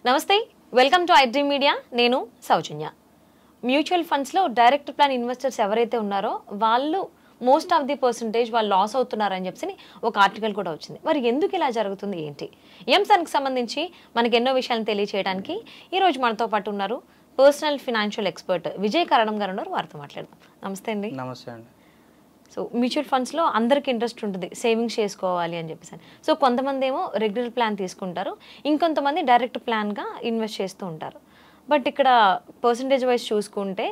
నమస్తే, welcome to iDream media. నేను సౌజన్య. Mutual ఫండ్స్లో డైరెక్ట్ ప్లాన్ ఇన్వెస్టర్స్ ఎవరైతే ఉన్నారో వాళ్ళు మోస్ట్ ఆఫ్ ది పర్సంటేజ్ వాళ్ళు లాస్ అవుతున్నారని చెప్పి ఒక ఆర్టికల్ కూడా వచ్చింది. మరి ఎందుకు ఇలా జరుగుతుంది ఏంటి? ఈ అంశానికి సంబంధించి మనకి ఎన్నో విషయాలను తెలియచేయడానికి ఈరోజు మనతో పాటు ఉన్నారు పర్సనల్ ఫినాన్షియల్ ఎక్స్పర్ట్ విజయ్ కరణం గారు ఉన్నారు. వారితో మాట్లాడదాం. నమస్తే అండి. నమస్తే అండి. సో మ్యూచువల్ ఫండ్స్లో అందరికి ఇంట్రెస్ట్ ఉంటుంది సేవింగ్స్ చేసుకోవాలి అని చెప్పేసి. సో కొంతమంది ఏమో రెగ్యులర్ ప్లాన్ తీసుకుంటారు, ఇంకొంతమంది డైరెక్ట్ ప్లాన్గా ఇన్వెస్ట్ చేస్తూ ఉంటారు. బట్ ఇక్కడ పర్సంటేజ్ వైజ్ చూసుకుంటే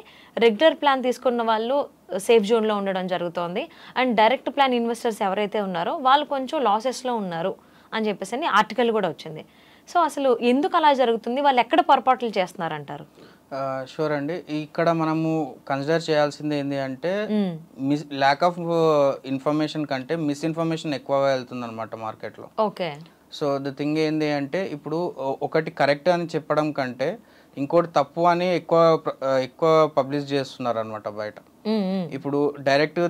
రెగ్యులర్ ప్లాన్ తీసుకున్న వాళ్ళు సేఫ్ జోన్లో ఉండడం జరుగుతోంది. అండ్ డైరెక్ట్ ప్లాన్ ఇన్వెస్టర్స్ ఎవరైతే ఉన్నారో వాళ్ళు కొంచెం లాసెస్లో ఉన్నారు అని చెప్పేసి ఆర్టికల్ కూడా వచ్చింది. సో అసలు ఎందుకు అలా జరుగుతుంది? వాళ్ళు ఎక్కడ పొరపాట్లు చేస్తున్నారంటారు? షూర్ అండి. ఇక్కడ మనము కన్సిడర్ చేయాల్సింది ఏంటి అంటే ల్యాక్ ఆఫ్ ఇన్ఫర్మేషన్ కంటే మిస్ఇన్ఫర్మేషన్ ఎక్కువగా వెళ్తుంది అనమాట మార్కెట్లో. ఓకే. సో ద థింగ్ ఏంటి అంటే ఇప్పుడు ఒకటి కరెక్ట్ అని చెప్పడం కంటే ఇంకోటి తప్పు అని ఎక్కువ పబ్లిష్ చేస్తున్నారు అనమాట బయట. ఇప్పుడు డైరెక్ట్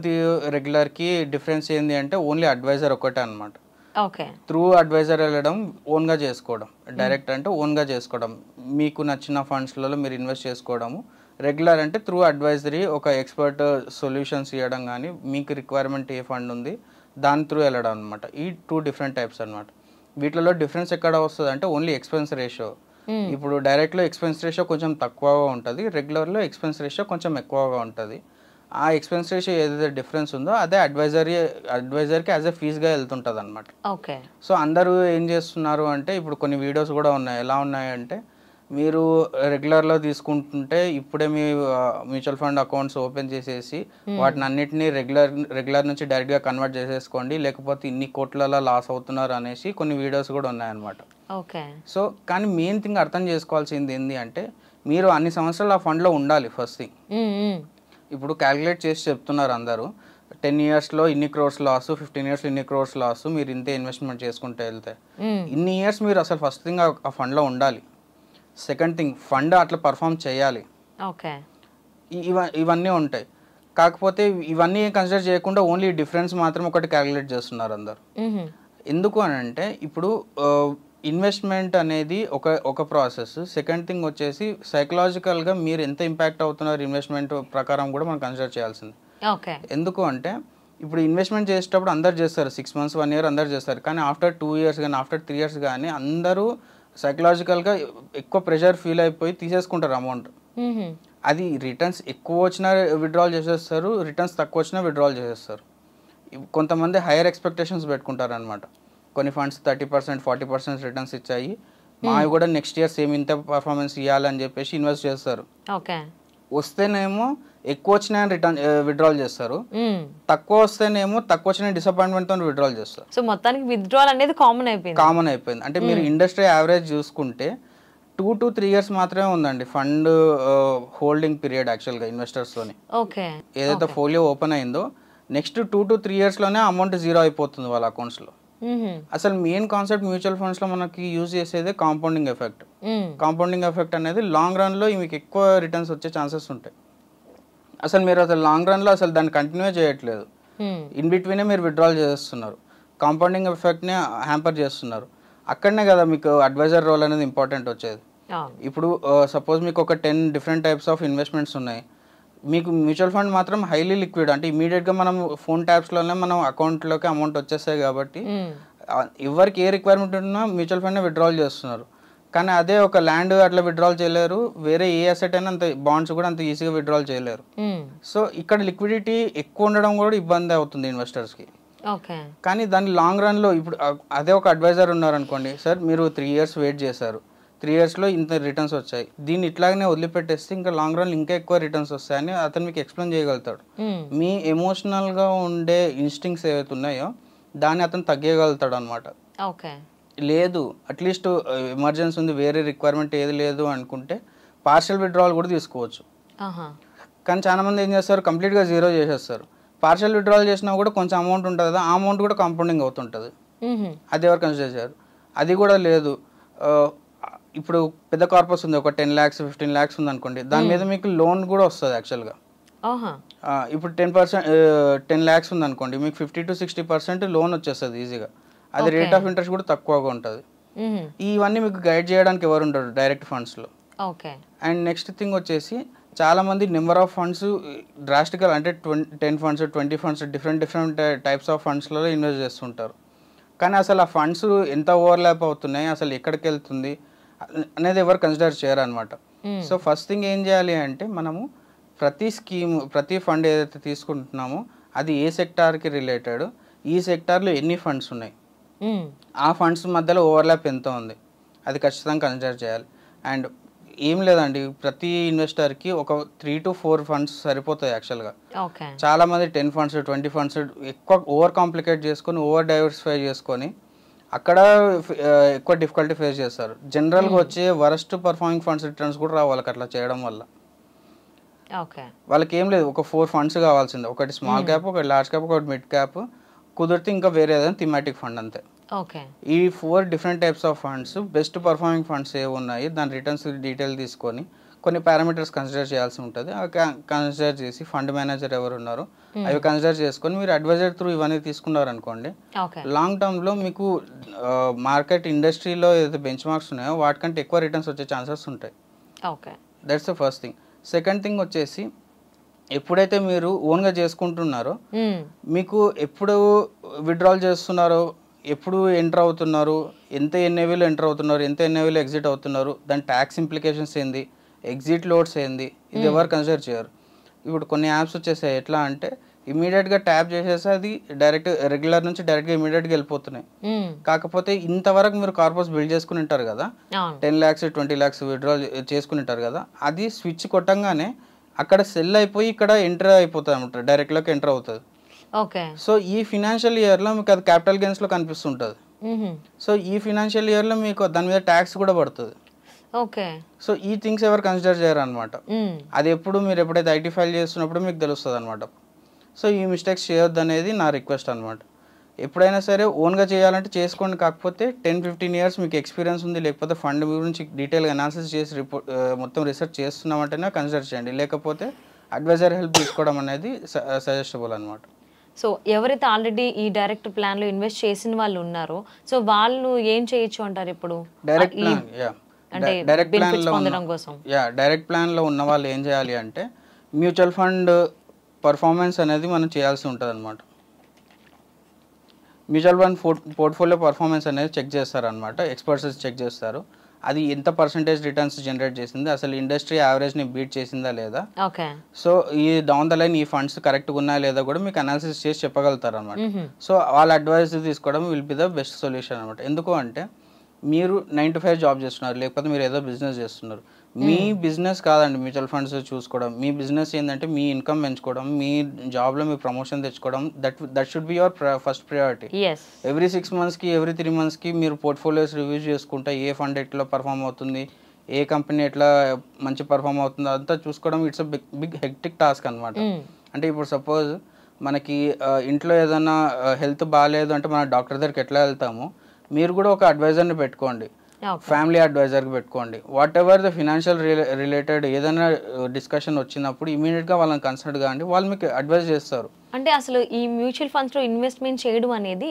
రెగ్యులర్కి డిఫరెన్స్ ఏంటి అంటే ఓన్లీ అడ్వైజర్ ఒకటే అనమాట. ఓకే. త్రూ అడ్వైజర్ వెళ్ళడం, ఓన్గా చేసుకోవడం. డైరెక్ట్ అంటే ఓన్గా చేసుకోవడం, మీకు నచ్చిన ఫండ్స్లలో మీరు ఇన్వెస్ట్ చేసుకోవడము. రెగ్యులర్ అంటే త్రూ అడ్వైజరీ ఒక ఎక్స్పర్ట్ సొల్యూషన్స్ ఇవ్వడం, కానీ మీకు రిక్వైర్మెంట్ ఏ ఫండ్ ఉంది దాని త్రూ వెళ్ళడం అనమాట. ఈ టూ డిఫరెంట్ టైప్స్ అనమాట. వీటిలో డిఫరెన్స్ ఎక్కడ వస్తుంది అంటే ఓన్లీ ఎక్స్పెన్స్ రేషియో. ఇప్పుడు డైరెక్ట్లో ఎక్స్పెన్స్ రేషియో కొంచెం తక్కువగా ఉంటుంది, రెగ్యులర్లో ఎక్స్పెన్స్ రేషియో కొంచెం ఎక్కువగా ఉంటుంది. ఆ ఎక్స్పెన్స్ రేషియో ఏదైతే డిఫరెన్స్ ఉందో అదే అడ్వైజర్కి యాజ్ ఎ ఫీజ్గా వెళ్తుంటుంది అనమాట. ఓకే. సో అందరూ ఏం చేస్తున్నారు అంటే ఇప్పుడు కొన్ని వీడియోస్ కూడా ఉన్నాయి. ఎలా ఉన్నాయంటే మీరు రెగ్యులర్లో తీసుకుంటుంటే ఇప్పుడే మీ మ్యూచువల్ ఫండ్ అకౌంట్స్ ఓపెన్ చేసేసి వాటిని అన్నిటినీ రెగ్యులర్ నుంచి డైరెక్ట్గా కన్వర్ట్ చేసేసుకోండి, లేకపోతే ఇన్ని కోట్లలో లాస్ అవుతున్నారు అనేసి కొన్ని వీడియోస్ కూడా ఉన్నాయన్నమాట. ఓకే. సో కానీ మెయిన్ థింగ్ అర్థం చేసుకోవాల్సింది ఏంటి అంటే మీరు అన్ని సంవత్సరాలు ఆ ఫండ్లో ఉండాలి. ఫస్ట్ థింగ్ ఇప్పుడు క్యాలిక్యులేట్ చేసి చెప్తున్నారు అందరూ 10 yearsలో ఇన్ని క్రోర్స్ లాస్, 15 yearsలో ఇన్ని క్రోర్స్ లాస్, మీరు ఇంతే ఇన్వెస్ట్మెంట్ చేసుకుంటూ వెళ్తే ఇన్ని ఇయర్స్ మీరు అసలు ఫస్ట్ థింగ్ ఆ ఫండ్లో ఉండాలి. సెకండ్ థింగ్ ఫండ్ అట్లా పర్ఫామ్ చేయాలి. ఓకే. ఇవన్నీ ఉంటాయి. కాకపోతే ఇవన్నీ కన్సిడర్ చేయకుండా ఓన్లీ డిఫరెన్స్ మాత్రం ఒకటి క్యాలిక్యులేట్ చేస్తున్నారు అందరు. ఎందుకు అని అంటే ఇప్పుడు ఇన్వెస్ట్మెంట్ అనేది ఒక ప్రాసెస్. సెకండ్ థింగ్ వచ్చేసి సైకలాజికల్గా మీరు ఎంత ఇంపాక్ట్ అవుతున్నారు ఇన్వెస్ట్మెంట్ ప్రకారం కూడా మనం కన్సిడర్ చేయాల్సింది. ఓకే. ఎందుకు అంటే ఇప్పుడు ఇన్వెస్ట్మెంట్ చేసేటప్పుడు అందరు చేస్తారు, 6 months 1 year అందరు చేస్తారు. కానీ ఆఫ్టర్ 2 years కానీ ఆఫ్టర్ 3 years కానీ అందరూ సైకలాజికల్గా ఎక్కువ ప్రెషర్ ఫీల్ అయిపోయి తీసేసుకుంటారు అమౌంట్. అది రిటర్న్స్ ఎక్కువ వచ్చినా విత్డ్రాల్ చేసేస్తారు, రిటర్న్స్ తక్కువ వచ్చినా విత్డ్రాల్ చేసేస్తారు. కొంతమంది హైయర్ ఎక్స్పెక్టేషన్స్ పెట్టుకుంటారు అనమాట. కొన్ని ఫండ్స్ 30% 40% రిటర్న్స్ ఇచ్చాయి, మావి కూడా నెక్స్ట్ ఇయర్ సేమ్ ఇంత పర్ఫార్మెన్స్ ఇవ్వాలని చెప్పేసి ఇన్వెస్ట్ చేస్తారు. ఓకే. వస్తేనేమో ఎక్కువ వచ్చినా విత్డ్రాల్ చేస్తారు, తక్కువ వస్తేనేమో తక్కువ వచ్చిన డిసప్పాయింట్మెంట్తో విత్డ్రాల్ చేస్తారు. సో మొత్తానికి విత్డ్రాల్ అనేది కామన్ అయిపోయింది. అంటే మీరు ఇండస్ట్రీ యావరేజ్ చూసుకుంటే 2 to 3 years మాత్రమే ఉందండి ఫండ్ హోల్డింగ్ పీరియడ్ యాక్చువల్గా ఇన్వెస్టర్స్తోని. ఓకే. ఏదైతే ఫోలియో ఓపెన్ అయిందో నెక్స్ట్ 2 to 3 yearsలోనే అమౌంట్ జీరో అయిపోతుంది వాళ్ళ అకౌంట్స్లో. అసలు మెయిన్ కాన్సెప్ట్ మ్యూచువల్ ఫండ్స్లో మనకి యూజ్ చేసేదే కాంపౌండింగ్ ఎఫెక్ట్. కాంపౌండింగ్ ఎఫెక్ట్ అనేది లాంగ్ రన్లో మీకు ఎక్కువ రిటర్న్స్ వచ్చే ఛాన్సెస్ ఉంటాయి. అసలు మీరు అసలు లాంగ్ రన్లో అసలు దాన్ని కంటిన్యూ చేయట్లేదు, ఇన్ బిట్వీనే మీరు విత్డ్రాల్ చేస్తున్నారు, కాంపౌండింగ్ ఎఫెక్ట్ని హ్యాంపర్ చేస్తున్నారు. అక్కడనే కదా మీకు అడ్వైజర్ రోల్ అనేది ఇంపార్టెంట్ వచ్చేది. ఇప్పుడు సపోజ్ మీకు ఒక 10 different types ఆఫ్ ఇన్వెస్ట్మెంట్స్ ఉన్నాయి, మీకు మ్యూచువల్ ఫండ్ మాత్రం హైలీ లిక్విడ్, అంటే ఇమీడియట్గా మనం ఫోన్ ట్యాప్స్లోనే మనం అకౌంట్లోకి అమౌంట్ వచ్చేస్తాయి కాబట్టి ఎవరికి ఏ రిక్వైర్మెంట్ ఉన్నా మ్యూచువల్ ఫండ్నే విత్డ్రాల్ చేస్తున్నారు. కానీ అదే ఒక ల్యాండ్ అట్లా విత్డ్రాల్ చేయలేరు, వేరే ఏ అసెట్ అయినా అంత బాండ్స్ కూడా అంత ఈజీగా విత్డ్రాల్ చేయలేరు. సో ఇక్కడ లిక్విడిటీ ఎక్కువ ఉండడం కూడా ఇబ్బంది అవుతుంది ఇన్వెస్టర్స్కి. కానీ దాని లాంగ్ రన్లో ఇప్పుడు అదే ఒక అడ్వైజర్ ఉన్నారనుకోండి, సార్ మీరు 3 years వెయిట్ చేశారు, 3 yearsలో ఇంత రిటర్న్స్ వచ్చాయి, దీన్ని ఇట్లాగనే వదిలిపెట్టేస్తే ఇంకా లాంగ్ రన్ ఇంకా ఎక్కువ రిటర్న్స్ వస్తాయని అతను మీకు ఎక్స్ప్లెయిన్ చేయగలుగుతాడు. మీ ఎమోషనల్గా ఉండే ఇన్స్టింక్ట్స్ ఏవైతే ఉన్నాయో దాన్ని అతను తగ్గగలుగుతాడు అనమాట. లేదు అట్లీస్ట్ ఎమర్జెన్సీ ఉంది, వేరే రిక్వైర్మెంట్ ఏది లేదు అనుకుంటే పార్షియల్ విత్డ్రావల్ కూడా తీసుకోవచ్చు. కానీ చాలా మంది ఏం చేస్తారు, కంప్లీట్గా జీరో చేసేస్తారు. పార్షియల్ విత్డ్రావల్ చేసినా కూడా కొంచెం అమౌంట్ ఉంటుంది కదా, ఆ అమౌంట్ కూడా కాంపౌండింగ్ అవుతుంటుంది. అది ఎవరు కన్సిడర్ చేశారు? అది కూడా లేదు. ఇప్పుడు పెద్ద కార్పస్ ఉంది, ఒక 10 lakhs 15 lakhs ఉంది అనుకోండి, దాని మీద మీకు లోన్ కూడా వస్తుంది యాక్చువల్గా. ఇప్పుడు 10 lakhs ఉంది అనుకోండి, మీకు 50 to 60% లోన్ వచ్చేస్తుంది ఈజీగా. అది రేట్ ఆఫ్ ఇంట్రెస్ట్ కూడా తక్కువగా ఉంటుంది. ఇవన్నీ మీకు గైడ్ చేయడానికి ఎవరు ఉండరు డైరెక్ట్ ఫండ్స్లో. ఓకే. అండ్ నెక్స్ట్ థింగ్ వచ్చేసి చాలామంది నెంబర్ ఆఫ్ ఫండ్స్ డ్రాస్టికల్ అంటే 10 funds 20 funds different types of ఫండ్స్లలో ఇన్వెస్ట్ చేస్తుంటారు. కానీ అసలు ఆ ఫండ్స్ ఎంత ఓవర్లాప్ అవుతున్నాయి, అసలు ఎక్కడికి వెళ్తుంది అనేది ఎవరు కన్సిడర్ చేయరు అనమాట. సో ఫస్ట్ థింగ్ ఏం చేయాలి అంటే మనము ప్రతి ఫండ్ ఏదైతే తీసుకుంటున్నామో అది ఏ సెక్టార్కి రిలేటెడ్, ఈ సెక్టార్లో ఎన్ని ఫండ్స్ ఉన్నాయి, ఆ ఫండ్స్ మధ్యలో ఓవర్లాప్ ఎంత ఉంది, అది ఖచ్చితంగా కన్సిడర్ చేయాలి. అండ్ ఏం లేదండి, ప్రతి ఇన్వెస్టర్కి ఒక 3 to 4 ఫండ్స్ సరిపోతాయి యాక్చువల్గా. చాలామంది 10 ఫండ్స్ 20 ఫండ్స్ ఎక్కువ ఓవర్ కాంప్లికేట్ చేసుకొని ఓవర్ డైవర్సిఫై చేసుకొని అక్కడ ఎక్కువ డిఫికల్టీ ఫేస్ చేస్తారు. జనరల్గా వచ్చే వరస్ట్ పర్ఫార్మింగ్ ఫండ్స్ రిటర్న్స్ కూడా రావు వాళ్ళకి అట్లా చేయడం వల్ల. వాళ్ళకి ఏం లేదు, ఒక 4 ఫండ్స్ కావాల్సిందే, ఒకటి స్మాల్ క్యాప్, ఒకటి లార్జ్ క్యాప్, ఒకటి మిడ్ క్యాప్, కుదిరితే ఇంకా వేరే ఏదైనా థీమాటిక్ ఫండ్ అంతే. ఈ 4 different types of funds best performing funds ఏ ఉన్నాయి దాని రిటర్న్స్ డీటెయిల్ తీసుకొని కొన్ని పారామీటర్స్ కన్సిడర్ చేయాల్సి ఉంటుంది. అవి కన్సిడర్ చేసి ఫండ్ మేనేజర్ ఎవరు ఉన్నారో అవి కన్సిడర్ చేసుకొని మీరు అడ్వైజర్ త్రూ ఇవన్నీ తీసుకున్నారు అనుకోండి, లాంగ్ టర్మ్లో మీకు మార్కెట్ ఇండస్ట్రీలో ఏదైతే బెంచ్ మార్క్స్ ఉన్నాయో వాటికంటే ఎక్కువ రిటర్న్స్ వచ్చే ఛాన్సెస్ ఉంటాయి. That's the first thing. Second thing వచ్చేసి ఎప్పుడైతే మీరు ఓన్గా చేసుకుంటున్నారో మీకు ఎప్పుడు విత్డ్రాల్ చేస్తున్నారో, ఎప్పుడు ఎంటర్ అవుతున్నారు, ఎంత ఎన్ఏవీలో ఎంటర్ అవుతున్నారు, ఎంత ఎన్ఏవీలో ఎగ్జిట్ అవుతున్నారు, దాని ట్యాక్స్ ఇంప్లికేషన్స్ ఏంది, ఎగ్జిట్ లోడ్స్ ఏంది, ఇది ఎవరు కన్సిడర్ చేయరు. ఇప్పుడు కొన్ని యాప్స్ వచ్చేసాయి ఎట్లా అంటే ఇమీడియట్గా ట్యాప్ చేసేసి అది డైరెక్ట్ రెగ్యులర్ నుంచి డైరెక్ట్గా ఇమీడియట్గా వెళ్ళిపోతున్నాయి. కాకపోతే ఇంతవరకు మీరు కార్పస్ బిల్డ్ చేసుకుని ఉంటారు కదా, 10 lakhs 20 lakhs విత్డ్రాల్ చేసుకుని ఉంటారు కదా, అది స్విచ్ కొట్టంగానే అక్కడ సెల్ అయిపోయి ఇక్కడ ఎంటర్ అయిపోతుంది అనమాట, డైరెక్ట్లోకి ఎంటర్ అవుతుంది. సో ఈ ఫినాన్షియల్ ఇయర్లో మీకు అది క్యాపిటల్ గెయిన్స్లో కనిపిస్తుంటుంది. సో ఈ ఫినాన్షియల్ ఇయర్లో మీకు దాని మీద ట్యాక్స్ కూడా పడుతుంది. సో ఈ థింగ్స్ ఎవరు కన్సిడర్ చేయరు అనమాట. అది మీరు ఎప్పుడైతే ఐటీ ఫైల్ చేస్తున్నప్పుడు మీకు తెలుస్తుంది అనమాట. సో ఈ మిస్టేక్స్ చేయొద్దు అనేది నా రిక్వెస్ట్ అనమాట. ఎప్పుడైనా సరే ఓన్గా చేయాలంటే చేసుకోండి, కాకపోతే 10-15 years మీకు ఎక్స్పీరియన్స్ ఉంది, లేకపోతే ఫండ్ గురించి డీటెయిల్గా అనాలిసిస్ చేసి మొత్తం రీసెర్చ్ చేస్తున్నామంటేనే కన్సిడర్ చేయండి, లేకపోతే అడ్వైజర్ హెల్ప్ తీసుకోవడం అనేది సజెస్టబుల్ అనమాట. సో ఎవరైతే ఆల్రెడీ ఈ డైరెక్ట్ ప్లాన్లో ఇన్వెస్ట్ చేసిన వాళ్ళు ఉన్నారో సో వాళ్ళు ఏం చేయొచ్చు అంటారు ఇప్పుడు? డైరెక్ట్ ప్లాన్లో ఉన్న వాళ్ళు ఏం చేయాలి అంటే మ్యూచువల్ ఫండ్ పర్ఫార్మెన్స్ అనేది మనం చేయాల్సి ఉంటుంది అనమాట. మ్యూచువల్ ఫండ్ పోర్ట్ఫోలియో పర్ఫార్మెన్స్ అనేది చెక్ చేస్తారనమాట, ఎక్స్పర్ట్స్ చెక్ చేస్తారు. అది ఎంత పర్సెంటేజ్ రిటర్న్స్ జనరేట్ చేసింది, అసలు ఇండస్ట్రీ యావరేజ్ని బీట్ చేసిందా లేదా, సో ఈ డౌన్ ద లైన్ ఈ ఫండ్స్ కరెక్ట్గా ఉన్నాయా లేదా కూడా మీకు అనాలిసిస్ చేసి చెప్పగలుగుతారు అనమాట. సో వాళ్ళ అడ్వైస్ తీసుకోవడం will be the best solution అనమాట. ఎందుకు అంటే మీరు 9 to 5 జాబ్ చేస్తున్నారు, లేకపోతే మీరు ఏదో బిజినెస్ చేస్తున్నారు. మీ బిజినెస్ కాదండి మ్యూచువల్ ఫండ్స్ చూసుకోవడం. మీ బిజినెస్ ఏంటంటే మీ ఇన్కమ్ పెంచుకోవడం, మీ జాబ్లో మీ ప్రమోషన్ తెచ్చుకోవడం. That should be your first priority. Every 6 monthsకి ఎవ్రీ 3 monthsకి మీరు పోర్ట్ఫోలియోస్ రివ్యూ చేసుకుంటే ఏ ఫండ్ ఎట్లా పర్ఫామ్ అవుతుంది, ఏ కంపెనీ ఎట్లా మంచి పర్ఫామ్ అవుతుందో అంతా చూసుకోవడం ఇట్స్ బిగ్ హెక్టిక్ టాస్క్ అనమాట. అంటే ఇప్పుడు సపోజ్ మనకి ఇంట్లో ఏదైనా హెల్త్ బాగాలేదు అంటే మన డాక్టర్ దగ్గరికి ఎట్లా వెళ్తామో మీరు కూడా ఒక అడ్వైజర్ని పెట్టుకోండి, ఫ్యామిలీ అడ్వైజర్కి పెట్టుకోండి. What ever the financial related ఏదైనా డిస్కషన్ వచ్చినప్పుడు ఇమీడియట్గా వాళ్ళని కన్సల్ట్ కాండి, వాళ్ళు మీకు అడ్వైజ్ చేస్తారు. అంటే అసలు ఈ మ్యూచువల్ ఫండ్స్లో ఇన్వెస్ట్మెంట్ చేయడం అనేది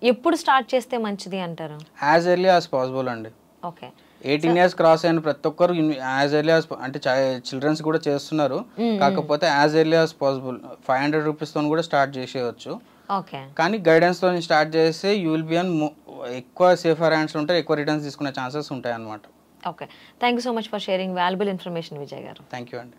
ఎప్పుడు స్టార్ట్ చేస్తే మంచిది అంటారు? యాజ్ ఎర్లీ యాజ్ పాసిబుల్ అండి. 18 years క్రాస్ అయిన ప్రతి ఒక్కరు యాజ్ ఎర్లీ యాజ్, అంటే చిల్డ్రన్స్ కూడా చేస్తున్నారు, కాకపోతే as early as possible 500 rupees తో కూడా స్టార్ట్ చేసేయచ్చు. కానీ గైడెన్స్ తో స్టార్ట్ చేస్తే యూ విల్ బి ఆన్ ఎక్కువ సేఫర్ హ్యాండ్స్ ఉంటాయి, ఎక్కువ రిటర్న్స్ తీసుకునే ఛాన్సెస్ ఉంటాయి అన్నమాట. Okay, thank you so much for sharing valuable information Vijay garu. Thank you అండి.